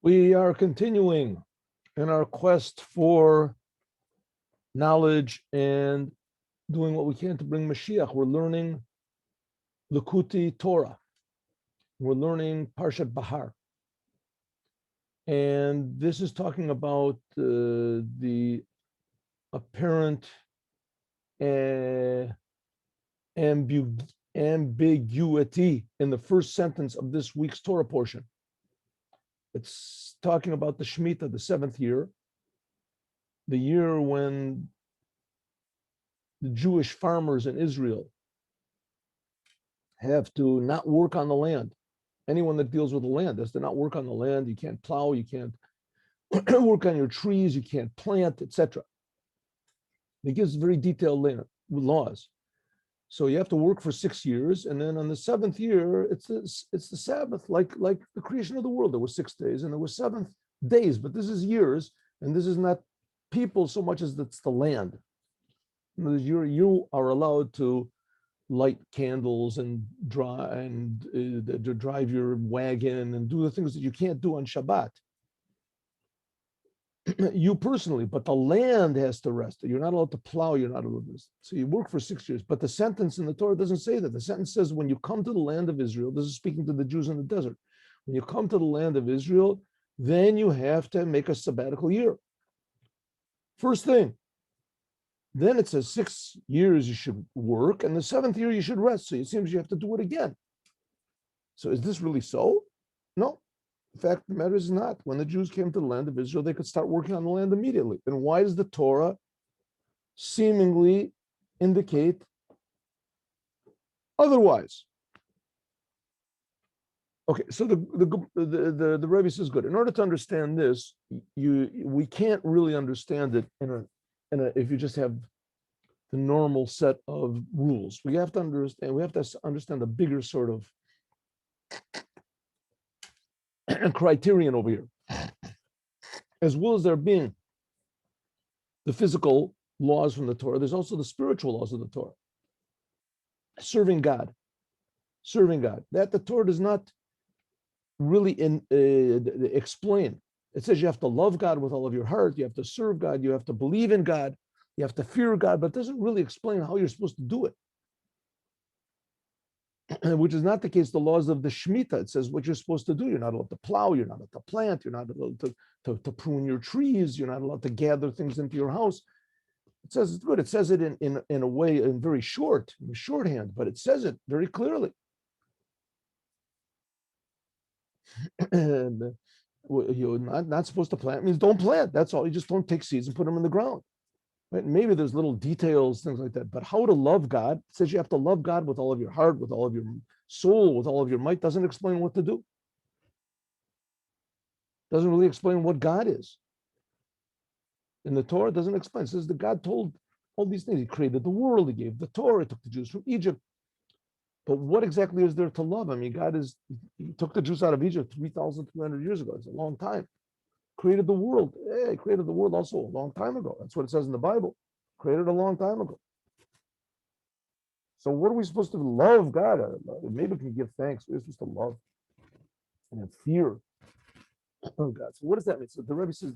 We are continuing in our quest for knowledge and doing what we can to bring Moshiach. We're learning Likuti Torah. We're learning Parshat Bahar. And this is talking about the apparent ambiguity in the first sentence of this week's Torah portion. It's talking about the Shemitah, the 7th year, the year when the Jewish farmers in Israel have to not work on the land. Anyone that deals with the land has to not work on the land. You can't plow, you can't work on your trees, you can't plant, etc. It gives very detailed laws. So you have to work for 6 years, and then on the 7th year, it's the Sabbath, like the creation of the world. There were 6 days, and there were 7 days, but this is years, and this is not people so much as it's the land. You are allowed to light candles and drive your wagon and do the things that you can't do on Shabbat. You personally, but the land has to rest. You're not allowed to plow, you're not allowed to rest. So you work for 6 years, but the sentence in the Torah doesn't say that. The sentence says, when you come to the land of Israel, this is speaking to the Jews in the desert. When you come to the land of Israel, then you have to make a sabbatical year. First thing. Then it says 6 years you should work, and the 7th year you should rest. So it seems you have to do it again. So is this really so? No. The fact of the matter is not. When the Jews came to the land of Israel, they could start working on the land immediately. And why does the Torah seemingly indicate otherwise? Okay, so the Rebbe says, good. In order to understand this, we can't really understand it if you just have the normal set of rules. We have to understand a bigger sort of criterion over here. As well as there being the physical laws from the Torah, there's also the spiritual laws of the Torah. Serving God. That the Torah does not really explain. It says you have to love God with all of your heart, you have to serve God, you have to believe in God, you have to fear God, but it doesn't really explain how you're supposed to do it. Which is not the case. The laws of the Shemitah, it says what you're supposed to do. You're not allowed to plow, you're not allowed to plant, you're not allowed to prune your trees, you're not allowed to gather things into your house. It says it's good. It says it in a way, in very shorthand, but it says it very clearly. And you're not supposed to plant. It means don't plant. That's all. You just don't take seeds and put them in the ground. Right? Maybe there's little details, things like that. But how to love God, it says you have to love God with all of your heart, with all of your soul, with all of your might. Doesn't explain what to do. Doesn't really explain what God is. In the Torah, it doesn't explain. It says that God told all these things. He created the world. He gave the Torah. He took the Jews from Egypt. But what exactly is there to love? I mean, he took the Jews out of Egypt 3,300 years ago. It's a long time. Created the world. He created the world also a long time ago. That's what it says in the Bible. Created a long time ago. So what are we supposed to love God? Maybe we can give thanks. We're supposed to love and have fear of God. So what does that mean? So the Rebbe says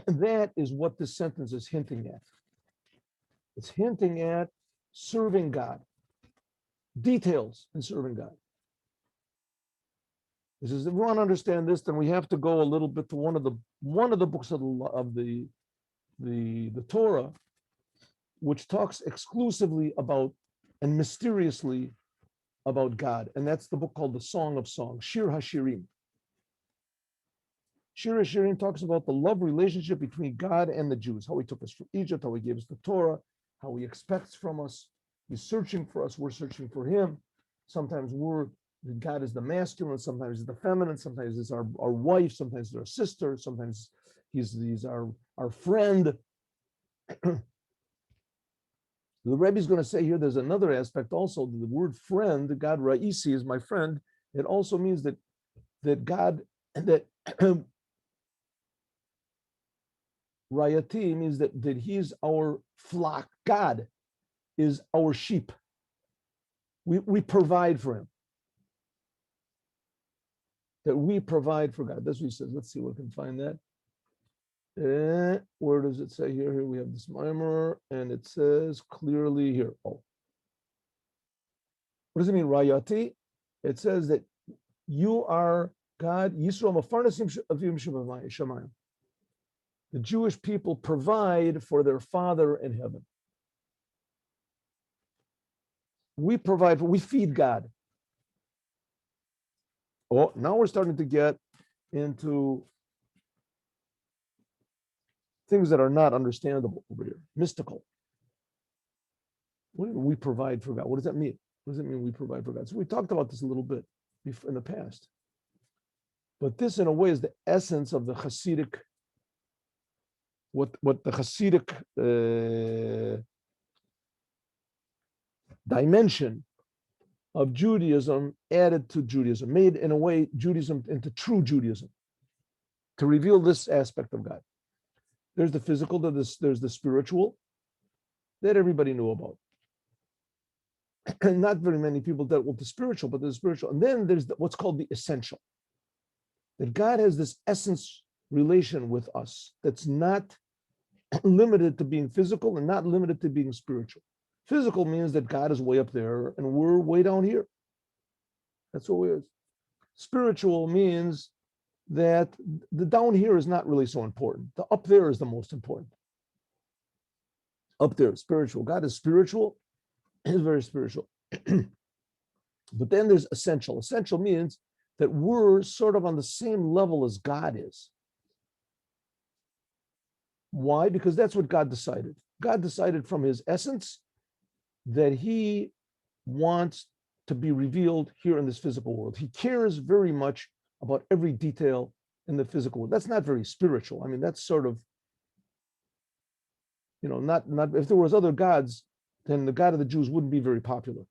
that is what this sentence is hinting at. It's hinting at serving God. Details in serving God. He says, if we want to understand this, then we have to go a little bit to one of the books of the Torah, which talks exclusively about and mysteriously about God, and that's the book called the Song of Songs, Shir HaShirim. Shir HaShirim talks about the love relationship between God and the Jews, how He took us from Egypt, how He gave us the Torah, how He expects from us. He's searching for us, we're searching for Him. Sometimes God is the masculine, sometimes He's the feminine, sometimes it's our wife, sometimes it's our sister, sometimes He's our friend. The Rebbe is going to say here there's another aspect also. The word friend, God Ra'isi is my friend. It also means that God, that Rayati means that He's our flock. God is our sheep. We provide for Him. that we provide for God. That's what he says. Let's see where we can find that. Where does it say here? Here we have this mimer, and it says clearly here. Oh, what does it mean, Rayati? It says that you are God. Yisrael Mafarnasim Avim Shemayim. The Jewish people provide for their Father in heaven. We provide for, we feed God. Oh, now we're starting to get into things that are not understandable over here, mystical. What do we provide for God? What does that mean? What does it mean we provide for God? So we talked about this a little bit in the past. But this, in a way, is the essence of the Hasidic, what the Hasidic dimension of Judaism added to Judaism, made, in a way, Judaism into true Judaism, to reveal this aspect of God. There's the physical, there's the spiritual, that everybody knew about. And not very many people dealt with the spiritual, but there's spiritual. And then there's what's called the essential. That God has this essence relation with us that's not limited to being physical and not limited to being spiritual. Physical means that God is way up there and we're way down here. That's what it is. Spiritual means that the down here is not really so important. The up there is the most important. Up there, spiritual. God is spiritual. He's very spiritual. But then there's essential. Essential means that we're sort of on the same level as God is. Why? Because that's what God decided. God decided from his essence that he wants to be revealed here in this physical world. He cares very much about every detail in the physical world. That's not very spiritual. I mean, that's sort of, not if there was other gods, then the God of the Jews wouldn't be very popular.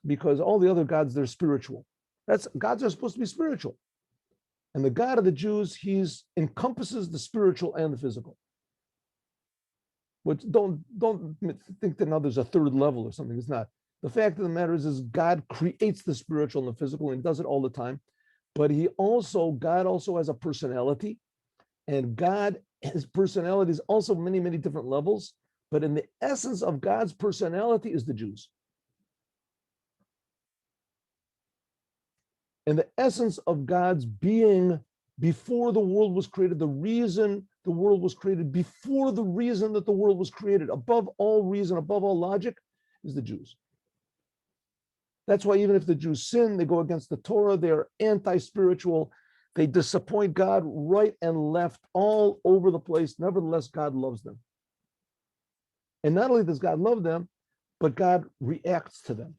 Because all the other gods, they're spiritual. Gods are supposed to be spiritual. And the God of the Jews, he's encompasses the spiritual and the physical. But don't think that now there's a third level or something. It's not. The fact of the matter is God creates the spiritual and the physical, and he does it all the time. But God also has a personality, and his personality is also many, many different levels. But in the essence of God's personality is the Jews. And the essence of God's being before the world was created, the reason the world was created, before the reason that the world was created, above all reason, above all logic, is the Jews. That's why even if the Jews sin, they go against the Torah, they're anti-spiritual, they disappoint God right and left all over the place. Nevertheless, God loves them. And not only does God love them, but God reacts to them.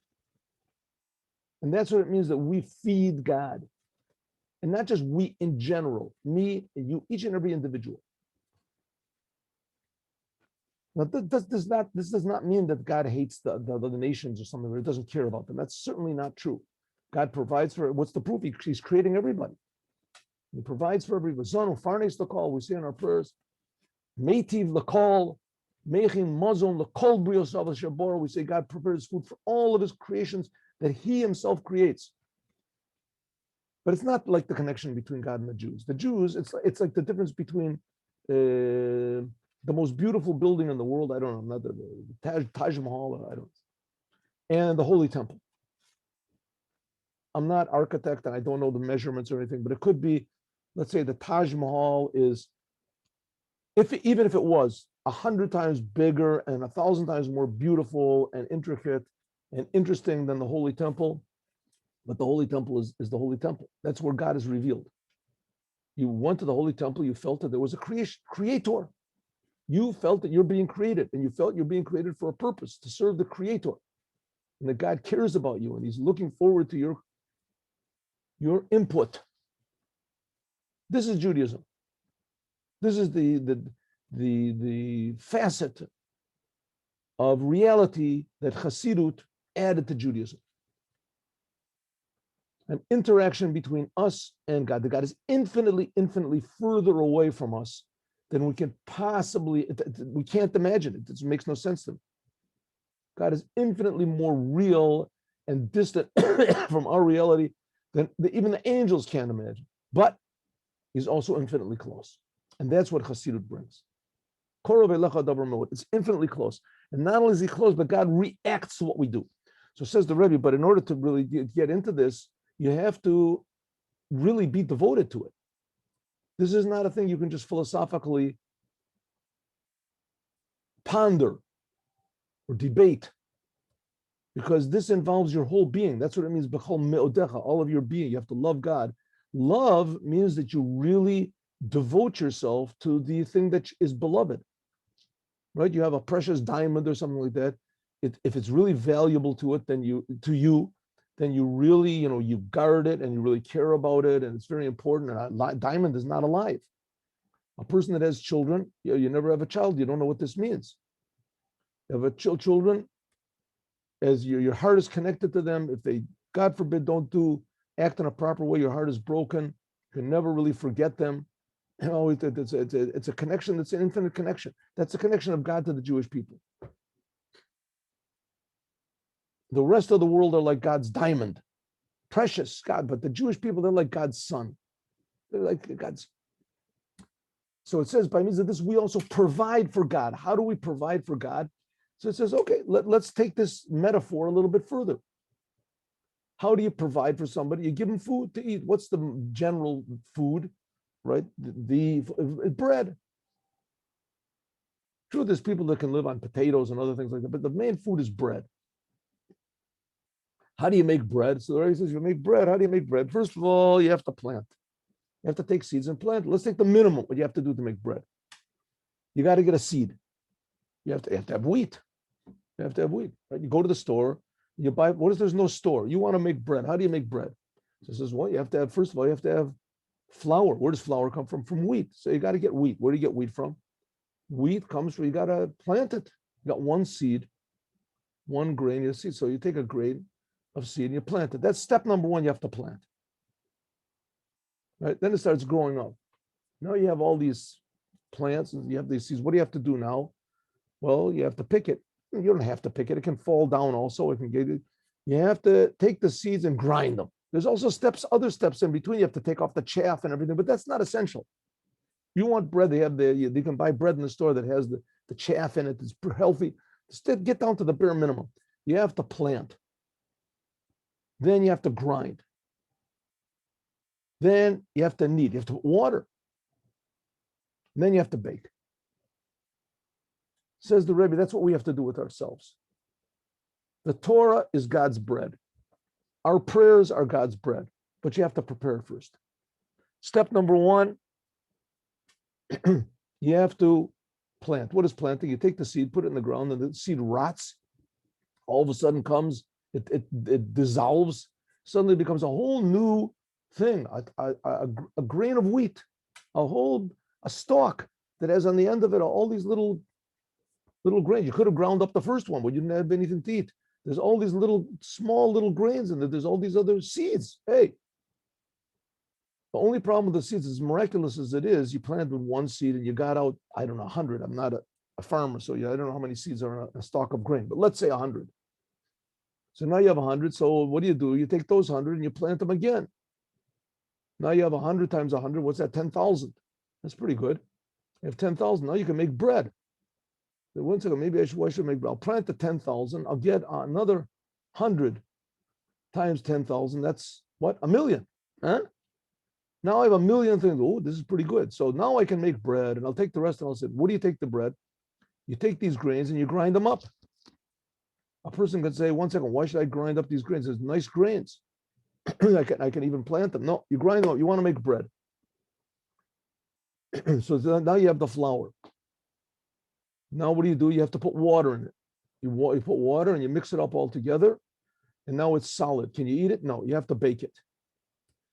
And that's what it means that we feed God. And not just we in general, me and you, each and every individual. Now, this does not mean that God hates the nations or something, or he doesn't care about them. That's certainly not true. God provides for, what's the proof? He's creating everybody. He provides for everybody. Zonu farnes l'kol, we say in our prayers, Meitiv l'kol, Meichin mazon l'kol brios shabora, we say God prepares food for all of his creations that he himself creates. But it's not like the connection between God and the Jews. The Jews, it's like the difference between the most beautiful building in the world, I don't know, not the Taj Mahal, I don't know, and the Holy Temple. I'm not architect and I don't know the measurements or anything, but it could be, let's say the Taj Mahal is, even if it was 100 times bigger and 1,000 times more beautiful and intricate and interesting than the Holy Temple, but the Holy Temple is the Holy Temple. That's where God is revealed. You went to the Holy Temple, you felt that there was a creator. You felt that you're being created, and you felt you're being created for a purpose, to serve the Creator, and that God cares about you, and he's looking forward to your input. This is Judaism. This is the facet of reality that Hasidut added to Judaism. An interaction between us and God. That God is infinitely, infinitely further away from us than we can possibly, we can't imagine it. It makes no sense to me. God is infinitely more real and distant from our reality Even the angels can't imagine. But he's also infinitely close. And that's what Chassidut brings. It's infinitely close. And not only is he close, but God reacts to what we do. So says the Rebbe, but in order to really get into this, you have to really be devoted to it. This is not a thing you can just philosophically ponder or debate, because this involves your whole being. That's what it means, all of your being. You have to love God. Love means that you really devote yourself to the thing that is beloved. Right? You have a precious diamond or something like that. If it's really valuable to it, then you really, you guard it and you really care about it, and it's very important. And a diamond is not alive. A person that has children, you never have a child, you don't know what this means. You have children, as your heart is connected to them. If they, God forbid, don't act in a proper way, your heart is broken. You can never really forget them. It's a connection that's an infinite connection. That's the connection of God to the Jewish people. The rest of the world are like God's diamond, precious God, but the Jewish people, they're like God's son. They're like God's. So it says, by means of this, we also provide for God. How do we provide for God? So it says, okay, let's take this metaphor a little bit further. How do you provide for somebody? You give them food to eat. What's the general food? Right? The bread. True, there's people that can live on potatoes and other things like that, but the main food is bread. How do you make bread? So the Rebbe says, you make bread. How do you make bread? First of all, you have to plant. You have to take seeds and plant. Let's take the minimum what you have to do to make bread. You got to get a seed. You have to have wheat. You have to have wheat. Right? You go to the store, you buy. What if there's no store? You want to make bread. How do you make bread? So it says, well, you have to have, first of all, you have to have flour. Where does flour come from? From wheat. So you got to get wheat. Where do you get wheat from? Wheat comes from, you got to plant it. You got one seed, one grain of seed. So you take a grain of seed and you plant it. That's step number one, you have to plant. Right? Then it starts growing up. Now you have all these plants and you have these seeds. What do you have to do now? Well, you have to pick it. You don't have to pick it. It can fall down also. It can get it. You have to take the seeds and grind them. There's also other steps in between. You have to take off the chaff and everything, but that's not essential. You want bread, you can buy bread in the store that has the chaff in it. It's healthy. Just get down to the bare minimum. You have to plant. Then you have to grind. Then you have to knead. You have to put water. And then you have to bake. Says the Rebbe, that's what we have to do with ourselves. The Torah is God's bread. Our prayers are God's bread, but you have to prepare first. Step number one, you have to plant. What is planting? You take the seed, put it in the ground, and the seed rots. All of a sudden comes, it dissolves. Suddenly it becomes a whole new thing, a grain of wheat, a stalk that has on the end of it all these little grains. You could have ground up the first one, but you didn't have anything to eat. There's all these small little grains in there. There's all these other seeds. Hey, the only problem with the seeds, as miraculous as it is, you planted one seed and you got out, I don't know, 100. I'm not a farmer, so I don't know how many seeds are in a stalk of grain, but let's say 100. So now you have 100. So what do? You take those 100 and you plant them again. Now you have 100 times 100. What's that? 10,000. That's pretty good. You have 10,000. Now you can make bread. So 1 second, maybe I should make bread. I'll plant the 10,000. I'll get another 100 times 10,000. That's what? 1 million. Huh? Now I have 1 million things. Oh, this is pretty good. So now I can make bread, and I'll take the rest and I'll say, what do you take the bread? You take these grains and you grind them up. A person could say, 1 second, why should I grind up these grains? There's nice grains. I can even plant them. No, you grind them up. You want to make bread. So now you have the flour. Now what do? You have to put water in it. You put water and you mix it up all together, and now it's solid. Can you eat it? No, you have to bake it.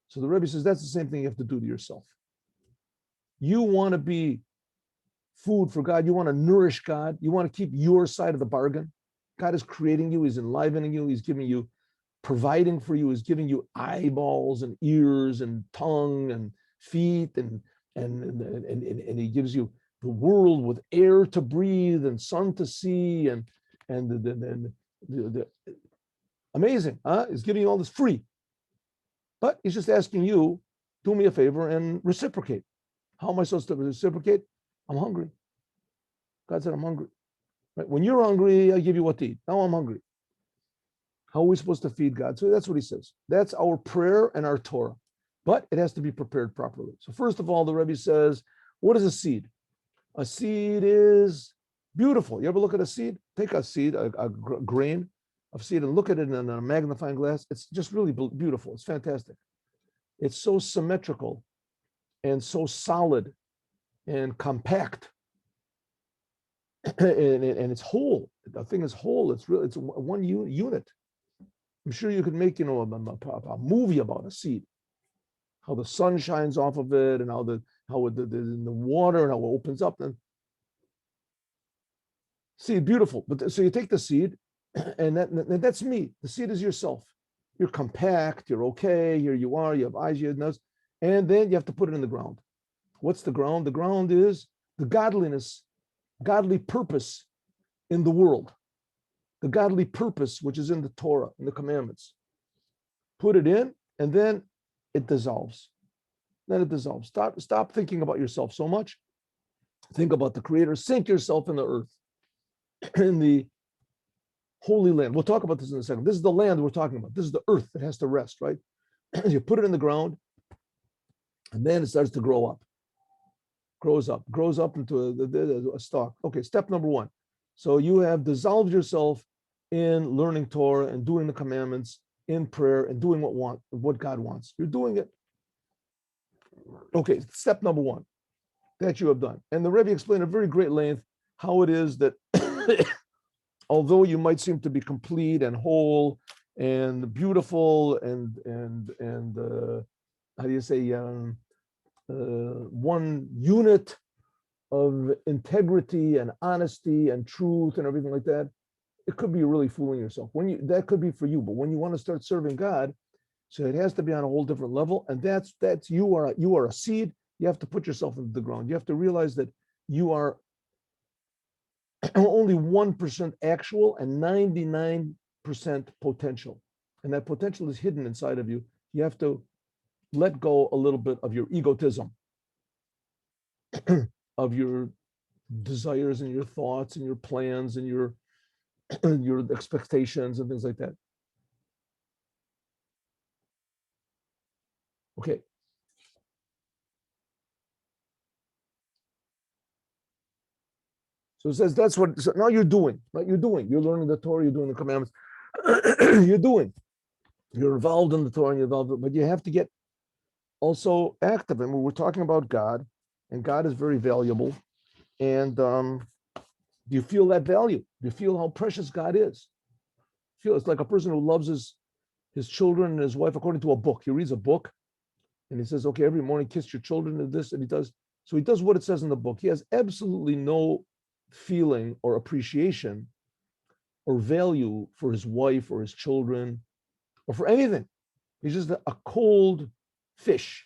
So the Rebbe says that's the same thing you have to do to yourself. You want to be food for God. You want to nourish God. You want to keep your side of the bargain. God is creating you. He's enlivening you. He's giving you, providing for you. He's giving you eyeballs and ears and tongue and feet, and he gives you the world with air to breathe and sun to see, and the amazing, huh? He's giving you all this free. But he's just asking you, do me a favor and reciprocate. How am I supposed to reciprocate? I'm hungry. God said, I'm hungry. Right? When you're hungry, I give you what to eat. Now I'm hungry. How are we supposed to feed God? So that's what he says. That's our prayer and our Torah. But it has to be prepared properly. So first of all, the Rebbe says, what is a seed? A seed is beautiful. You ever look at a seed? Take a seed, a grain of seed, and look at it in a magnifying glass. It's just really beautiful. It's fantastic. It's so symmetrical and so solid and compact. and it's whole. The thing is whole. It's really, it's one unit. I'm sure you could make, a movie about a seed, how the sun shines off of it, and how the water and how it opens up. And seed, beautiful. But so you take the seed, and that's me. The seed is yourself. You're compact. You're okay. Here you are. You have eyes. You have nose, and then you have to put it in the ground. What's the ground? The ground is the godliness, godly purpose in the world. The godly purpose, which is in the Torah, in the commandments. Put it in, and then it dissolves. Then it dissolves. Stop thinking about yourself so much. Think about the Creator. Sink yourself in the earth, in the Holy Land. We'll talk about this in a second. This is the land we're talking about. This is the earth that has to rest, right? You put it in the ground, and then it starts to grow up. Grows up into a stalk. Okay, step number one. So you have dissolved yourself in learning Torah and doing the commandments, in prayer and doing what God wants. You're doing it. Okay, step number one that you have done. And the Rebbe explained at very great length how it is that although you might seem to be complete and whole and beautiful and how do you say one unit of integrity and honesty and truth and everything like that, it could be really fooling yourself. That could be for you, but when you want to start serving God, so it has to be on a whole different level. And that's you are a seed. You have to put yourself into the ground. You have to realize that you are only 1% actual and 99% potential. And that potential is hidden inside of you. You have to let go a little bit of your egotism, of your desires and your thoughts and your plans and your expectations and things like that. Okay. So it says that's what, so now you're doing, right? You're learning the Torah, you're doing the commandments, you're involved in the Torah and you're involved, but you have to get also active. And we're talking about God, and God is very valuable. And do you feel that value? Do you feel how precious God is? It's like a person who loves his children and his wife according to a book. He reads a book and he says, okay, every morning kiss your children and this, and he does. So he does what it says in the book. He has absolutely no feeling or appreciation or value for his wife or his children or for anything. He's just a cold fish.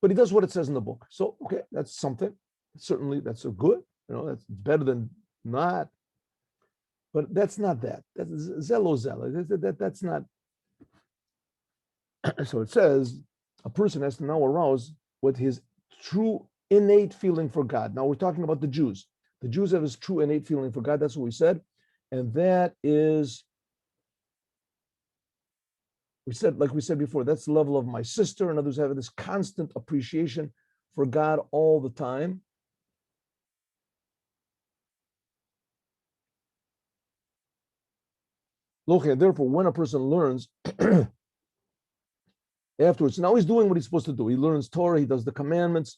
But he does what it says in the book. So, okay, that's something. Certainly, that's a good. That's better than not. But that's not that. That's zelo. That's not. So it says a person has to now arouse what his true innate feeling for God. Now we're talking about the Jews. The Jews have this true innate feeling for God. That's what we said. And that is, like we said before, that's the level of my sister and others have this constant appreciation for God all the time. Okay, therefore, when a person learns afterwards, now he's doing what he's supposed to do. He learns Torah, he does the commandments,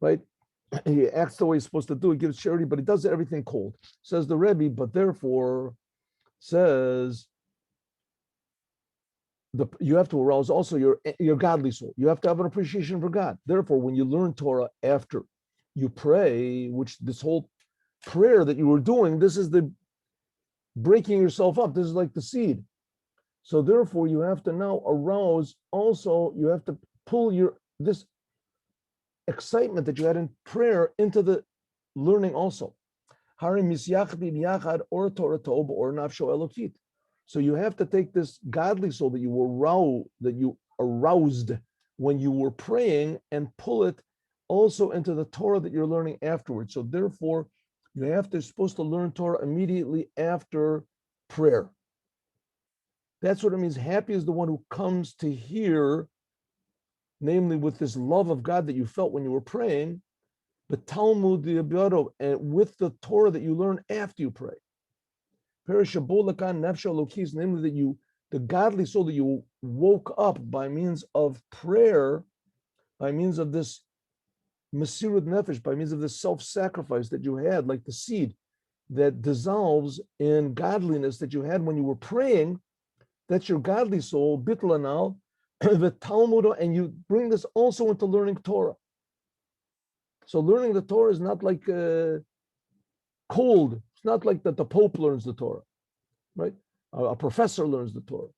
right? He acts the way he's supposed to do. He gives charity, but he does everything cold. Says the Rebbe, but therefore, says you have to arouse also your godly soul. You have to have an appreciation for God. Therefore, when you learn Torah after you pray, which this whole prayer that you were doing, this is the breaking yourself up. This is like the seed. So therefore, you have to now arouse also, you have to pull this excitement that you had in prayer into the learning also. So you have to take this godly soul that you aroused when you were praying and pull it also into the Torah that you're learning afterwards. So therefore, you're supposed to learn Torah immediately after prayer. That's what it means. Happy is the one who comes to hear, namely with this love of God that you felt when you were praying, but Talmud the and with the Torah that you learn after you pray. Namely that the godly soul that you woke up by means of prayer, by means of this Mesirut Nefesh, by means of this self-sacrifice that you had, like the seed that dissolves in godliness that you had when you were praying. That's your godly soul, bitlanal, the Talmud, and you bring this also into learning Torah. So learning the Torah is not like cold. It's not like that the Pope learns the Torah, right? A professor learns the Torah.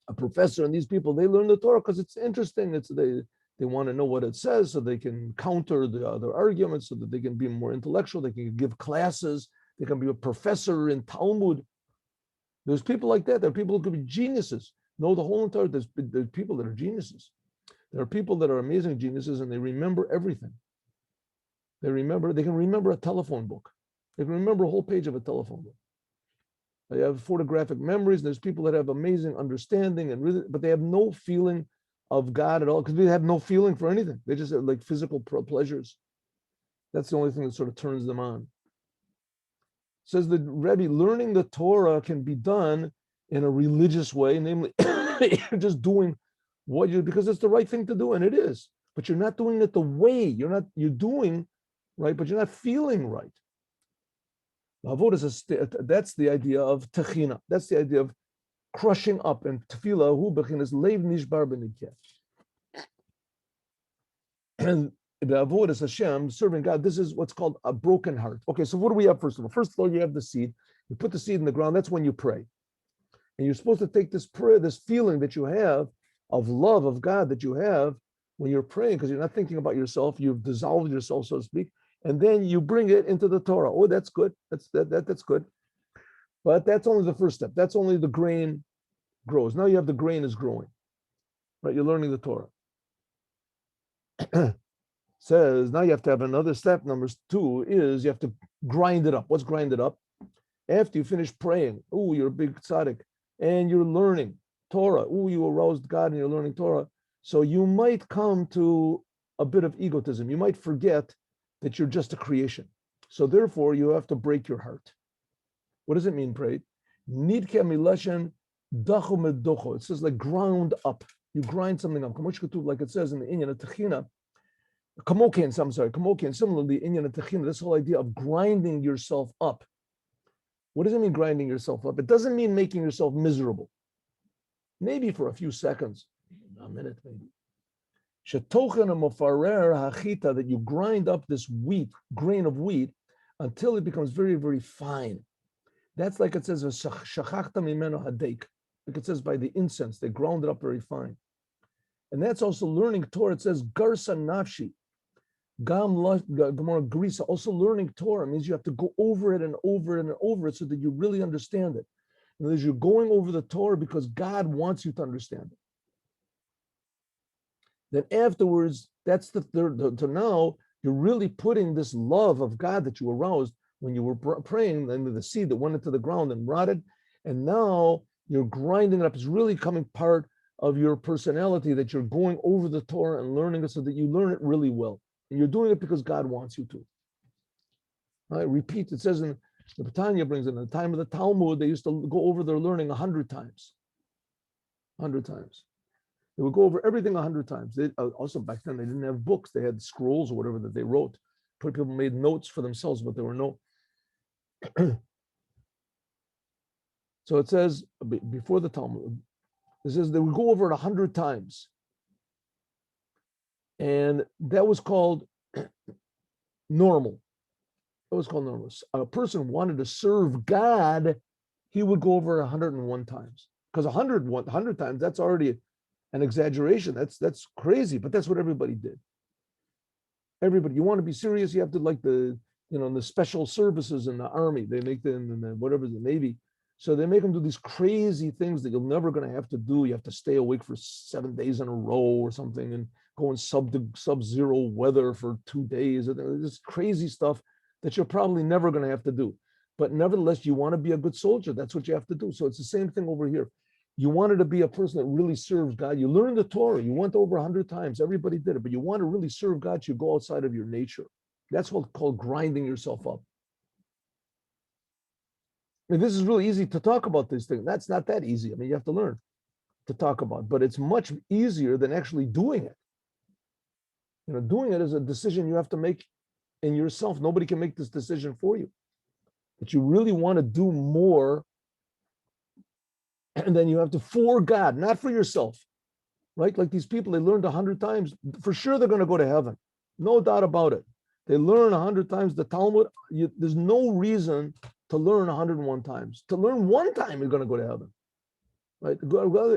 A professor and these people, they learn the Torah because it's interesting. They want to know what it says so they can counter the other arguments, so that they can be more intellectual. They can give classes. They can be a professor in Talmud. There's people like that. There are people who could be geniuses, know the whole entire. There's people that are geniuses. There are people that are amazing geniuses, and they remember everything. They can remember a telephone book. They can remember a whole page of a telephone book. They have photographic memories. There's people that have amazing understanding and really, but they have no feeling of God at all because they have no feeling for anything. They just have like physical pleasures. That's the only thing that sort of turns them on. Says the Rebbe, learning the Torah can be done in a religious way, namely you're just doing what you, because it's the right thing to do, and it is, but you're not doing it the way you're doing right, but you're not feeling right. That's the idea of techina. That's the idea of crushing up, and tefillah hu bechinas leiv nishbar b'nikeh. And the avodas Hashem, serving God, this is what's called a broken heart. Okay, so what do we have first of all? First of all, you have the seed. You put the seed in the ground. That's when you pray, and you're supposed to take this prayer, this feeling that you have of love of God that you have when you're praying, because you're not thinking about yourself. You've dissolved yourself, so to speak. And then you bring it into the Torah. Oh, that's good. That's good. But that's only the first step. That's only the grain grows. Now you have the grain is growing, right? You're learning the Torah. Says now you have to have another step. Number 2 is you have to grind it up. What's grind it up? After you finish praying, oh, you're a big tzaddik, and you're learning Torah. Oh, you aroused God and you're learning Torah. So you might come to a bit of egotism. You might forget that you're just a creation. So therefore, you have to break your heart. What does it mean, pray? Nidke mileshen dachu medocho. It says like ground up. You grind something up. Like it says in the Inyan of Techina. Kamoken, similarly, Inyan of Techina, this whole idea of grinding yourself up. What does it mean, grinding yourself up? It doesn't mean making yourself miserable. Maybe for a few seconds, a minute maybe. That you grind up this grain of wheat, until it becomes very, very fine. That's like it says, like it says by the incense, they ground it up very fine. And that's also learning Torah. It says, Garsa Nafshi, Gamora Grisa. Also learning Torah means you have to go over it and over it and over it so that you really understand it. And as you're going over the Torah because God wants you to understand it. Then afterwards, that's the third. So now you're really putting this love of God that you aroused when you were praying, and the seed that went into the ground and rotted, and now you're grinding it up. It's really coming part of your personality that you're going over the Torah and learning it so that you learn it really well. And you're doing it because God wants you to. All right, repeat. It says in the Batanya brings in the time of the Talmud, they used to go over their learning 100 times. 100 times. They would go over everything 100 times. Also back then they didn't have books. They had scrolls or whatever that they wrote. People made notes for themselves, but there were no. So it says before the Talmud, it says they would go over it 100 times, and that was called normal. That was called normal. A person wanted to serve God, he would go over 101 times, because 100 times, that's already an exaggeration. That's crazy, but that's what everybody did. Everybody, you want to be serious, you have to, like the special services in the army, they make them in the whatever, the Navy. So they make them do these crazy things that you're never going to have to do. You have to stay awake for 7 days in a row or something and go in sub-zero weather for 2 days. This crazy stuff that you're probably never going to have to do. But nevertheless, you want to be a good soldier. That's what you have to do. So it's the same thing over here. You wanted to be a person that really serves God. You learned the Torah. You went over 100 times. Everybody did it. But you want to really serve God, you go outside of your nature. That's what's called grinding yourself up. I mean, this is really easy to talk about this thing. That's not that easy. I mean, you have to learn to talk about, but it's much easier than actually doing it. You know, doing it is a decision you have to make in yourself. Nobody can make this decision for you. But you really want to do more, and then you have to for God, not for yourself, right? Like these people, they learned 100 times. For sure, they're going to go to heaven. No doubt about it. They learn 100 times the Talmud. There's no reason to learn 101 times. To learn one time, you're going to go to heaven, right?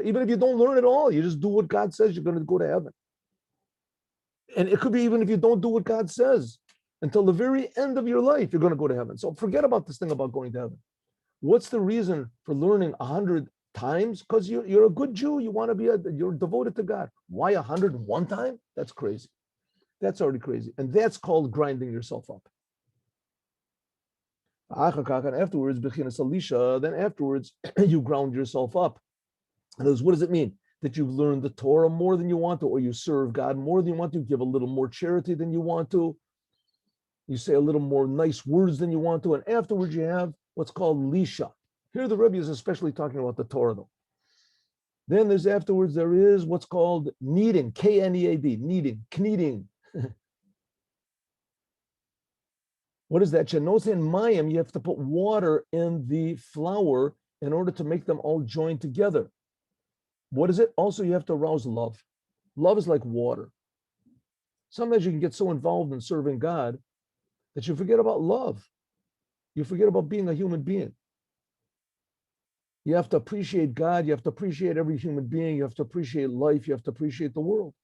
Even if you don't learn at all, you just do what God says, you're going to go to heaven. And it could be even if you don't do what God says, until the very end of your life, you're going to go to heaven. So forget about this thing about going to heaven. What's the reason for learning 100 times? Because you're a good Jew. You want to be you're devoted to God. Why 101 time? That's crazy. That's already crazy. And that's called grinding yourself up. And afterwards, then afterwards, you ground yourself up. And what does it mean? That you've learned the Torah more than you want to, or you serve God more than you want to, give a little more charity than you want to, you say a little more nice words than you want to, and afterwards you have what's called lisha. Here the Rebbe is especially talking about the Torah though. Then there is what's called kneading, K-N-E-A-D, kneading. What is that? Shenosin mayim, you have to put water in the flour in order to make them all join together. What is it? Also, you have to arouse love. Love is like water. Sometimes you can get so involved in serving God that you forget about love. You forget about being a human being. You have to appreciate God. You have to appreciate every human being. You have to appreciate life. You have to appreciate the world.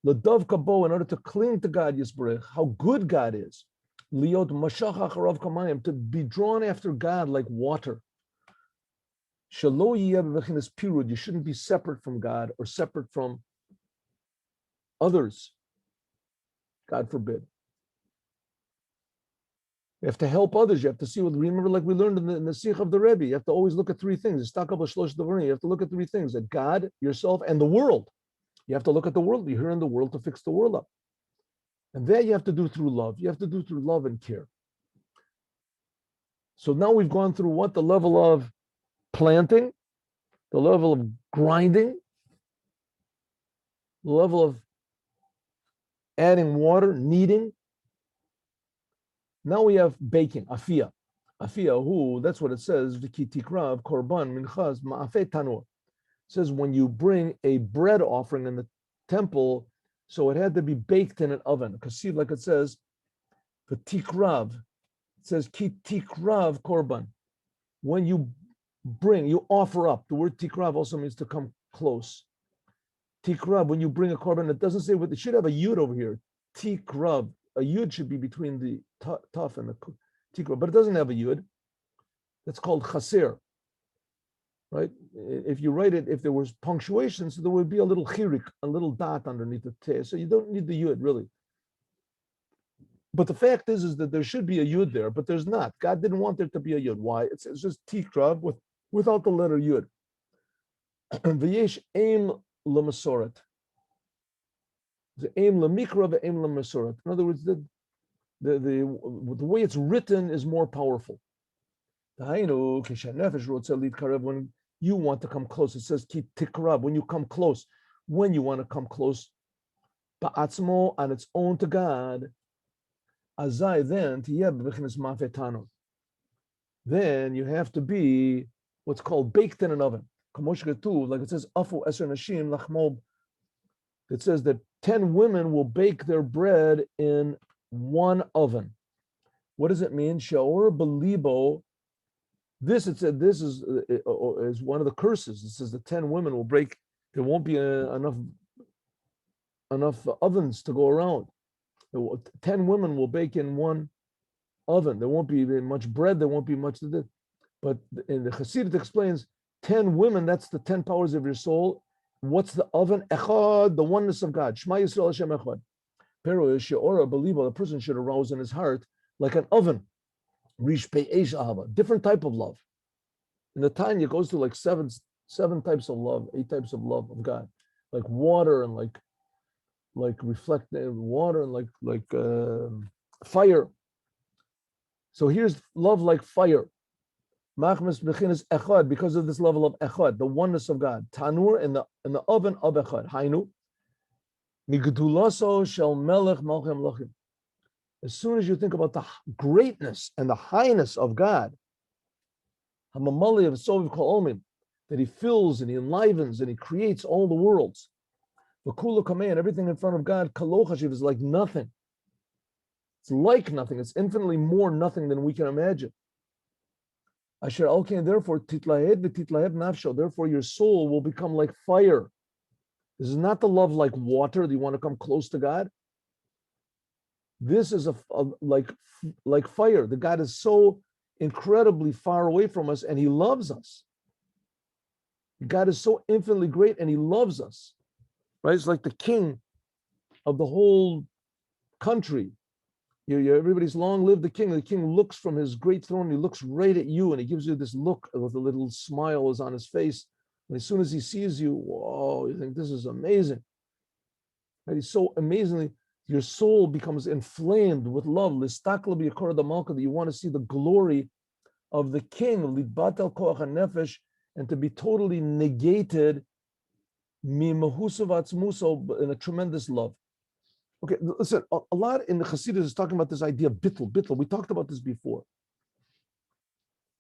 L'dav kabo, in order to cling to God, Yisbarech, how good God is. Liot mashach acharav kamayim, to be drawn after God like water. Shelo yiyeh b'bechinas pirud, you shouldn't be separate from God or separate from others. God forbid. You have to help others. You have to see what, remember, like we learned in the Sikh of the Rebbe, you have to always look at three things. You have to look at three things: at God, yourself, and the world. You have to look at the world. You're here in the world to fix the world up. And that you have to do through love. You have to do through love and care. So now we've gone through what? The level of planting, the level of grinding, the level of adding water, kneading. Now we have baking, afia. Afia, who, that's what it says, V'ki tikrav korban minchaz ma'afe tanur. It says when you bring a bread offering in the temple, so it had to be baked in an oven. Because see, like it says, the tikrav, it says ki tikrav korban. When you offer up. The word tikrav also means to come close. Tikrav, when you bring a korban, it doesn't say what, it should have a yud over here. Tikrav, a yud should be between the taf and the tikrav, but it doesn't have a yud. That's called chaser, right? If you write it, if there was punctuation, so there would be a little chirik, a little dot underneath the te. So you don't need the yud really. But the fact is that there should be a yud there, but there's not. God didn't want there to be a yud. Why? It's just tikrav without the letter yud. V'yesh aim l'masoret. The aim l'mikra, the aim l'masoret. In other words, the way it's written is more powerful. When you want to come close, it says ki tikrab. When you come close, when you want to come close, ba'atzmo, on its own to God. Azai, then you have to be what's called baked in an oven. Like it says, it says that 10 women will bake their bread in one oven. What does it mean? Shaor belibo. This, it said, this is one of the curses. It says the 10 women will break. There won't be enough ovens to go around. 10 women will bake in one oven. There won't be much bread. There won't be much to do. But in the Chassidut explains 10 women, that's the 10 powers of your soul. What's the oven? Echad, the oneness of God. Shema Yisrael Hashem Echad. Pero She'ora, believer, the person should arouse in his heart like an oven. Rish Pe'esh Ahava, different type of love. In the Tanya, it goes to like seven types of love, 8 types of love of God, like water and like reflective water and like fire. So here's love like fire. Machmas bechinas echad, because of this level of echad, the oneness of God. Tanur in the oven of echad. Hainu migdulaso shel melech malchem lachim. As soon as you think about the greatness and the highness of God, Hamamali of Soviv Kol Omim, that he fills and he enlivens and he creates all the worlds. V'kula kamei, and everything in front of God, kalochashiv, is like nothing. It's like nothing. It's infinitely more nothing than we can imagine. Asher alkein, therefore, titlahed v'titlahed nafsho, therefore your soul will become like fire. This is not the love like water that you want to come close to God. This is like fire. The God is so incredibly far away from us and he loves us. God is so infinitely great and he loves us. Right? It's like the king of the whole country. Everybody's long live the king. The king looks from his great throne, he looks right at you and he gives you this look with a little smile is on his face. And as soon as he sees you, whoa, you think this is amazing. Right? He's so amazingly, your soul becomes inflamed with love. That you want to see the glory of the king, and to be totally negated in a tremendous love. Okay, listen, a lot in the Chassidus is talking about this idea of bittul. Bittul, we talked about this before.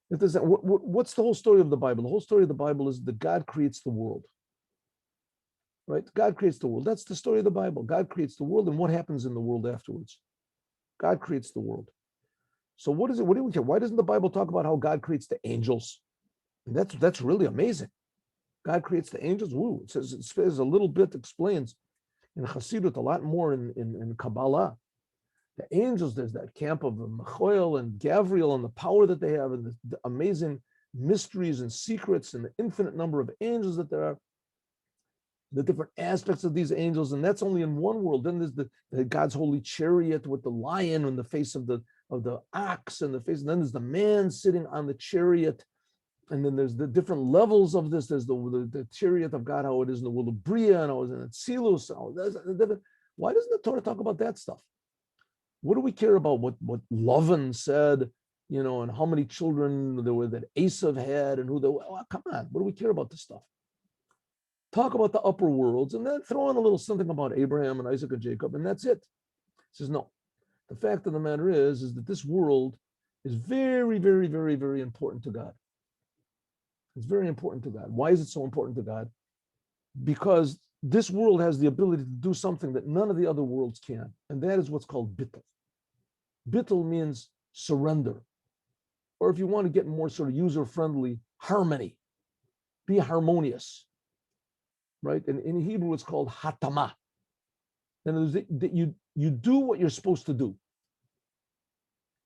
What's the whole story of the Bible? The whole story of the Bible is that God creates the world. Right? God creates the world. That's the story of the Bible. God creates the world, and what happens in the world afterwards? God creates the world. So what is it? What do we care? Why doesn't the Bible talk about how God creates the angels? And that's really amazing. God creates the angels. Woo! It says a little bit explains in Chassidut a lot more in Kabbalah. The angels, there's that camp of Michael and Gabriel and the power that they have and the amazing mysteries and secrets and the infinite number of angels that there are. The different aspects of these angels, and that's only in one world. Then there's the God's holy chariot with the lion in the face of the ox and the face, and then there's the man sitting on the chariot, and then there's the different levels of this. There's the chariot of God, how it is in the world of Bria, and how it is in Atzilus. Why doesn't the Torah talk about that stuff? What do we care about what Lavan said, and how many children there were that Esav had, and who they were? Oh, come on, what do we care about this stuff? Talk about the upper worlds, and then throw in a little something about Abraham and Isaac and Jacob, and that's it. He says, no. The fact of the matter is that this world is very, very, very, very important to God. It's very important to God. Why is it so important to God? Because this world has the ability to do something that none of the other worlds can, and that is what's called bittul. Bittul means surrender, or if you want to get more sort of user-friendly, harmony. Be harmonious. Right? And in Hebrew, it's called hatama. And that you do what you're supposed to do.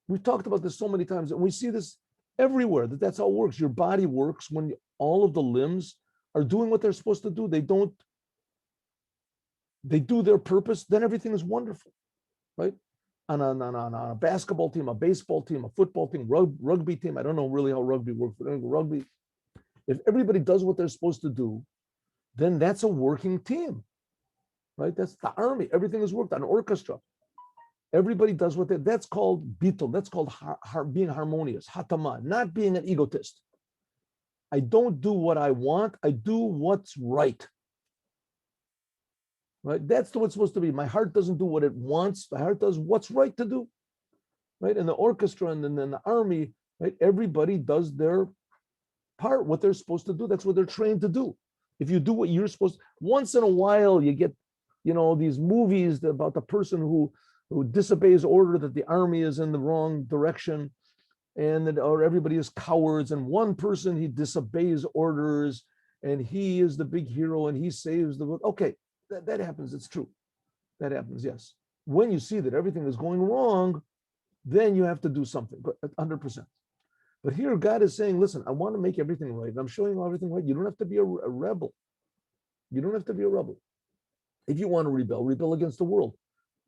We've talked about this so many times, and we see this everywhere, that's how it works. Your body works when all of the limbs are doing what they're supposed to do. They do their purpose, then everything is wonderful, right? On a basketball team, a baseball team, a football team, rugby team, I don't know really how rugby works, but rugby, if everybody does what they're supposed to do, then that's a working team, right? That's the army. Everything is worked on, orchestra. Everybody does what that's called bittul. That's called being harmonious, hatama, not being an egotist. I don't do what I want. I do what's right. Right? That's what it's supposed to be. My heart doesn't do what it wants. My heart does what's right to do. Right? In the orchestra and then the army, right? Everybody does their part, what they're supposed to do. That's what they're trained to do. If you do what you're supposed to, once in a while you get, these movies about the person who disobeys order, that the army is in the wrong direction, and that or everybody is cowards, and one person, he disobeys orders, and he is the big hero, and he saves the world. Okay, that happens. It's true. That happens, yes. When you see that everything is going wrong, then you have to do something, but 100%. But here God is saying, listen, I want to make everything right. And I'm showing you everything right. You don't have to be a rebel. You don't have to be a rebel. If you want to rebel against the world,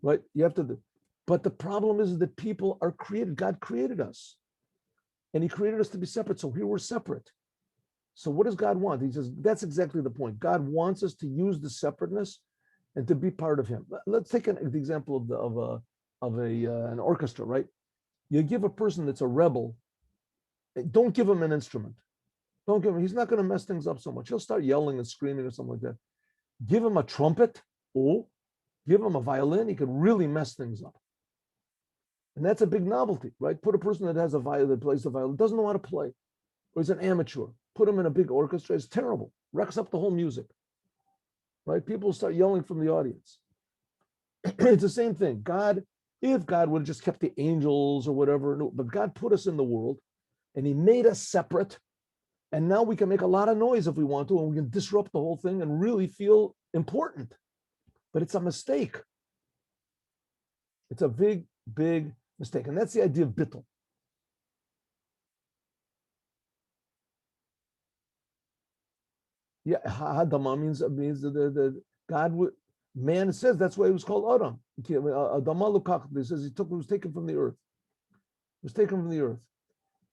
right? You have to. But the problem is that people are created. God created us. And he created us to be separate. So here we're separate. So what does God want? He says, that's exactly the point. God wants us to use the separateness and to be part of him. Let's take the example of an orchestra, right? You give a person that's a rebel, don't give him an instrument. Don't give him, he's not going to mess things up so much. He'll start yelling and screaming or something like that. Give him a trumpet, or give him a violin, he could really mess things up. And that's a big novelty, right? Put a person that has a violin, that plays the violin, doesn't know how to play, or he's an amateur. Put him in a big orchestra, it's terrible. Wrecks up the whole music, right? People start yelling from the audience. It's the same thing. God, if God would have just kept the angels or whatever, no, but God put us in the world and he made us separate. And now we can make a lot of noise if we want to, and we can disrupt the whole thing and really feel important. But it's a mistake. It's a big, big mistake. And that's the idea of bittul. Yeah, Hadama means the God would, man says that's why it was called Adam. Adama Lukach, it says it was taken from the earth. It was taken from the earth.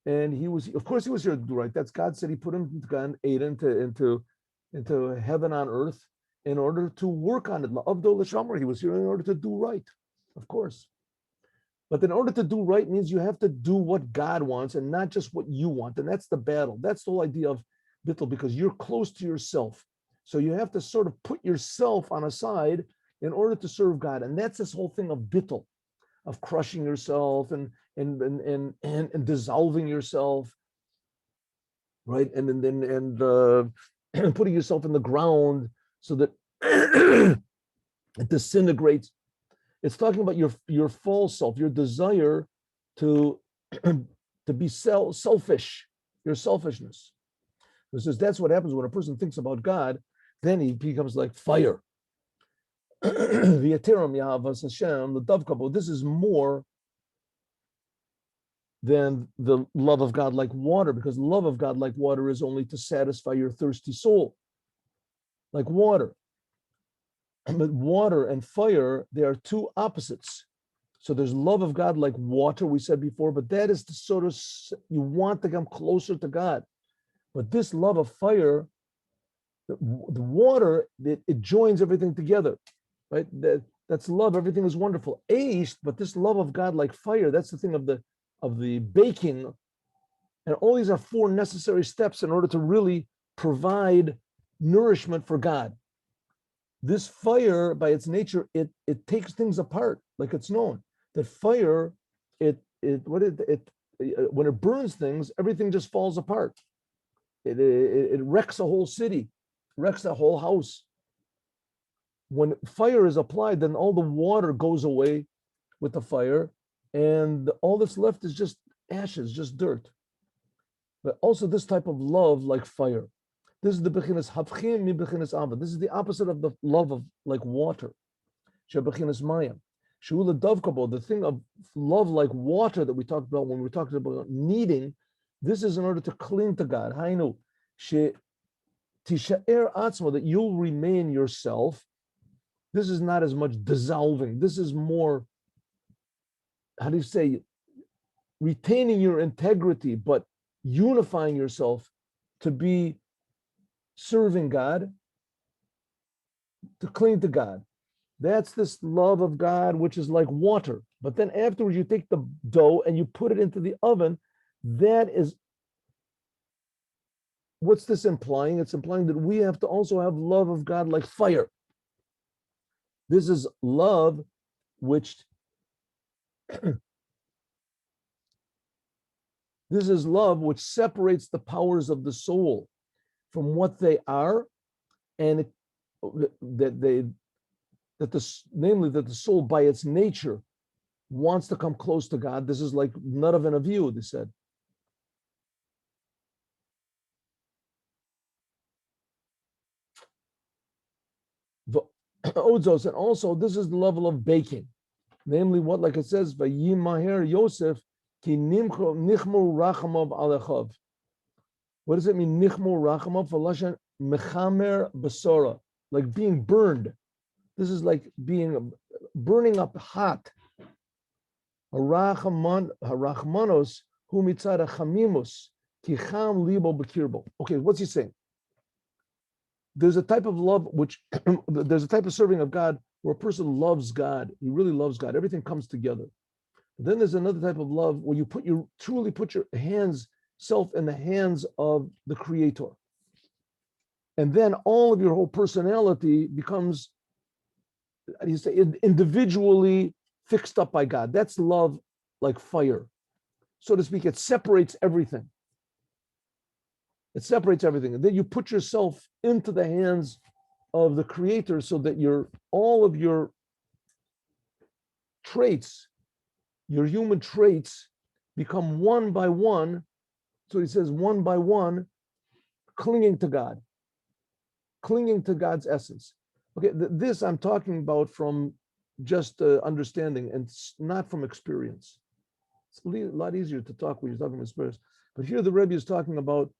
And he was, of course, he was here to do right. That's God said he put him into Gan Eden into heaven on earth in order to work on it. Abdul Shamar, he was here in order to do right, of course. But in order to do right means you have to do what God wants and not just what you want. And that's the battle. That's the whole idea of bittul, because you're close to yourself. So you have to sort of put yourself on a side in order to serve God. And that's this whole thing of bittul, of crushing yourself and dissolving yourself, right? And putting yourself in the ground so that it disintegrates. It's talking about your false self, your desire to be selfish, your selfishness. It says that's what happens when a person thinks about God, then he becomes like fire. The this is more than the love of God like water, because love of God like water is only to satisfy your thirsty soul, like water. But water and fire, they are two opposites. So there's love of God like water, we said before, but that is the sort of, you want to come closer to God. But this love of fire, the water, it joins everything together, right? That's love, everything is wonderful. But this love of God like fire, that's the thing of the baking. And all these are four necessary steps in order to really provide nourishment for God. This fire, by its nature, it takes things apart, like it's known. That fire, when it burns things, everything just falls apart. It wrecks a whole city, wrecks a whole house. When fire is applied, then all the water goes away with the fire, and all that's left is just ashes, just dirt. But also this type of love like fire. This is the bechinas havchim mi bechinas ava. This is the opposite of the love of like water. Shebechinas mayim. Sheula davkabo, the thing of love like water that we talked about when we were talking about needing. This is in order to cling to God. Hainu she tishaer atzma, that you'll remain yourself. This is not as much dissolving. This is more, how do you say, retaining your integrity, but unifying yourself to be serving God, to cling to God. That's this love of God, which is like water. But then afterwards, you take the dough and you put it into the oven. That is, what's this implying? It's implying that we have to also have love of God like fire. This is love which this is love which separates the powers of the soul from what they are, and namely that the soul by its nature wants to come close to God. This is like nadav and avihu, they said. And also this is the level of baking, namely what, like it says, Vayimaher Yosef Ki nichmu rachamov alechav. What does it mean? Nichmu rachamov v'lashan mechamer basora, like being burned. This is like being burning up hot. Harachmanos hu mitzad chamimus ki cham libo bekirbo. Okay, what's he saying? There's a type of love which there's a type of serving of God where a person loves God. He really loves God. Everything comes together. But then there's another type of love where you truly put your self in the hands of the Creator. And then all of your whole personality becomes, you say, individually fixed up by God. That's love like fire, so to speak. It separates everything. It separates everything. And then you put yourself into the hands of the Creator so that all of your traits, your human traits, become one by one. So he says, one by one, clinging to God, clinging to God's essence. Okay, this I'm talking about from just understanding and not from experience. It's a lot easier to talk when you're talking from experience. But here the Rebbe is talking about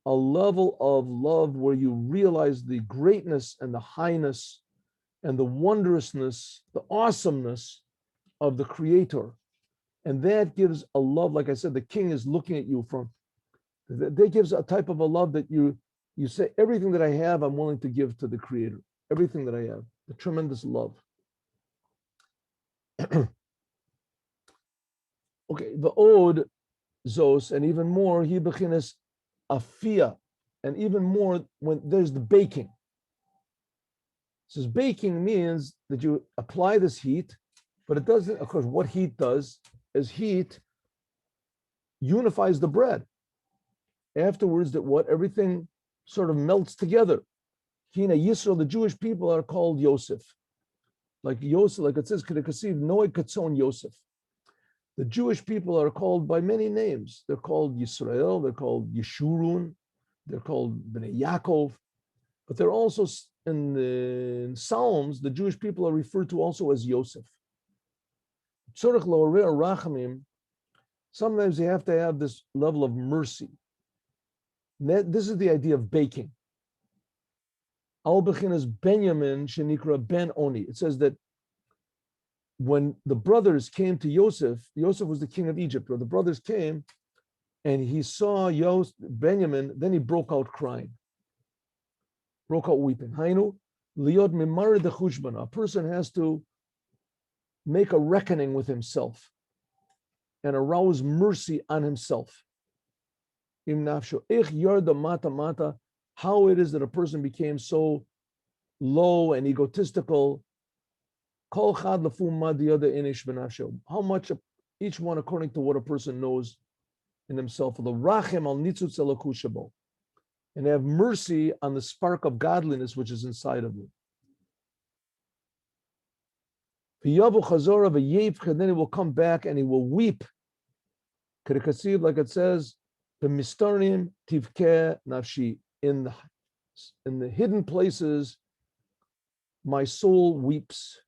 a level of love where you realize the greatness and the highness and the wondrousness, the awesomeness of the Creator. And that gives a love, like I said, the king is looking at you from, that gives a type of a love that you say, everything that I have, I'm willing to give to the Creator. Everything that I have, the tremendous love. Okay, the Od Zos, and even more, he bechinas afia, and even more when there's the baking. It says baking means that you apply this heat, but it doesn't, of course, what heat does is heat unifies the bread. Afterwards, that what everything sort of melts together. Hina Yisrael, the Jewish people are called Yosef. Like Yosef, like it says, Noe Katzon Yosef. The Jewish people are called by many names. They're called Yisrael, they're called Yeshurun, they're called Bnei Yaakov, but they're also in the Psalms, the Jewish people are referred to also as Yosef. Sometimes you have to have this level of mercy. This is the idea of baking. Al Bechinas Benjamin Shenikra Ben Oni. It says that when the brothers came to Yosef, Yosef was the king of Egypt, where the brothers came and he saw Benjamin, then he broke out crying, broke out weeping. Hainu, liod mimar de chushbana. A person has to make a reckoning with himself and arouse mercy on himself. Im nafsho, ich yarda mata mata, how it is that a person became so low and egotistical. How much each one according to what a person knows in himself. And have mercy on the spark of godliness which is inside of you. And then he will come back and he will weep. Like it says, the mistarim tivke nafshi, in the hidden places, my soul weeps.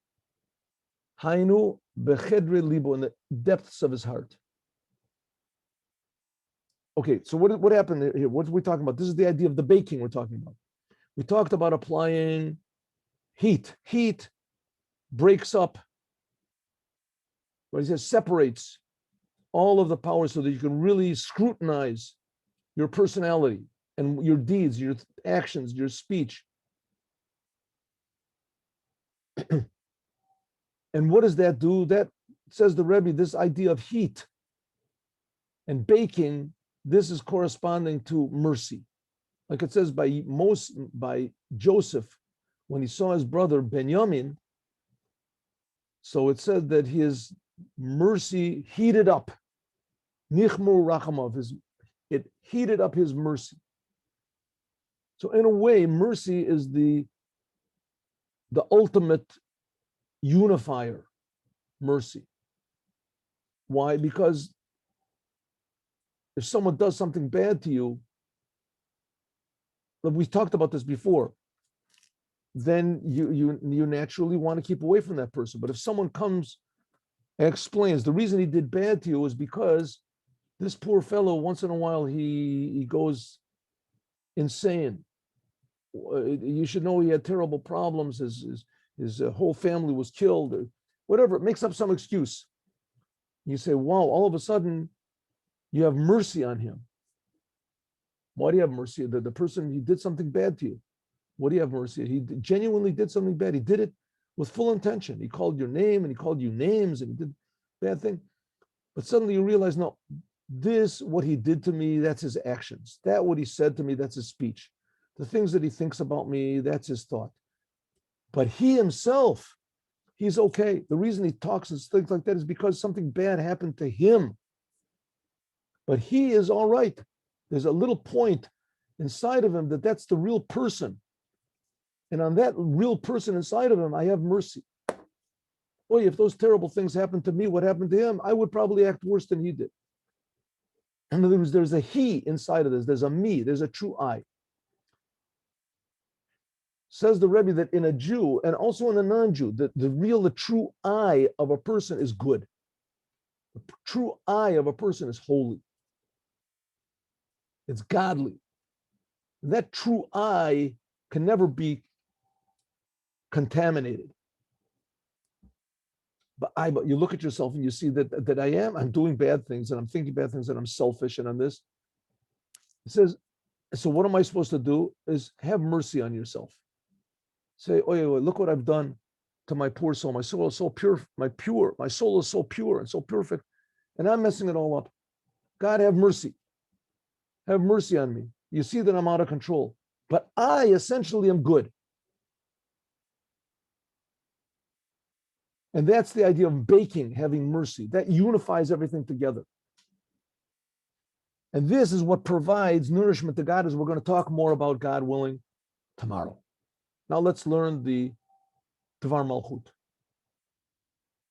Hainu bechedre libo, in the depths of his heart. Okay, so what happened here? What are we talking about? This is the idea of the baking we're talking about. We talked about applying heat. Heat breaks up, what he says, separates all of the power so that you can really scrutinize your personality and your deeds, your actions, your speech. And what does that do? That, says the Rebbe, this idea of heat and baking, this is corresponding to mercy. Like it says by Joseph, when he saw his brother Benjamin, so it said that his mercy heated up. Nichmu rachamov, it heated up his mercy. So in a way, mercy is the ultimate unifier, mercy. Why? Because if someone does something bad to you, we talked about this before, then you naturally want to keep away from that person. But if someone comes explains the reason he did bad to you is because this poor fellow, once in a while, he goes insane. You should know he had terrible problems. His whole family was killed, or whatever. It makes up some excuse. You say, wow, all of a sudden you have mercy on him. Why do you have mercy? The person, he did something bad to you. What do you have mercy? He genuinely did something bad. He did it with full intention. He called your name and he called you names and he did bad thing. But suddenly you realize, no, this, what he did to me, that's his actions. That what he said to me, that's his speech. The things that he thinks about me, that's his thought. But he himself, he's okay. The reason he talks and things like that is because something bad happened to him. But he is all right. There's a little point inside of him that's the real person. And on that real person inside of him, I have mercy. Boy, if those terrible things happened to me, what happened to him, I would probably act worse than he did. In other words, there's a he inside of this. There's a me. There's a true I. Says the Rebbe that in a Jew and also in a non-Jew, the true I of a person is good. The true I of a person is holy. It's godly. That true I can never be contaminated. But you look at yourself and you see that I'm doing bad things and I'm thinking bad things and I'm selfish and I'm this. It says, so what am I supposed to do is have mercy on yourself. Say, oh, look what I've done to my poor soul. My soul is so pure, my soul is so pure and so perfect, and I'm messing it all up. God, have mercy. Have mercy on me. You see that I'm out of control, but I essentially am good. And that's the idea of baking, having mercy. That unifies everything together. And this is what provides nourishment to God, as we're going to talk more about, God willing, tomorrow. Now let's learn the Dvar Malchut.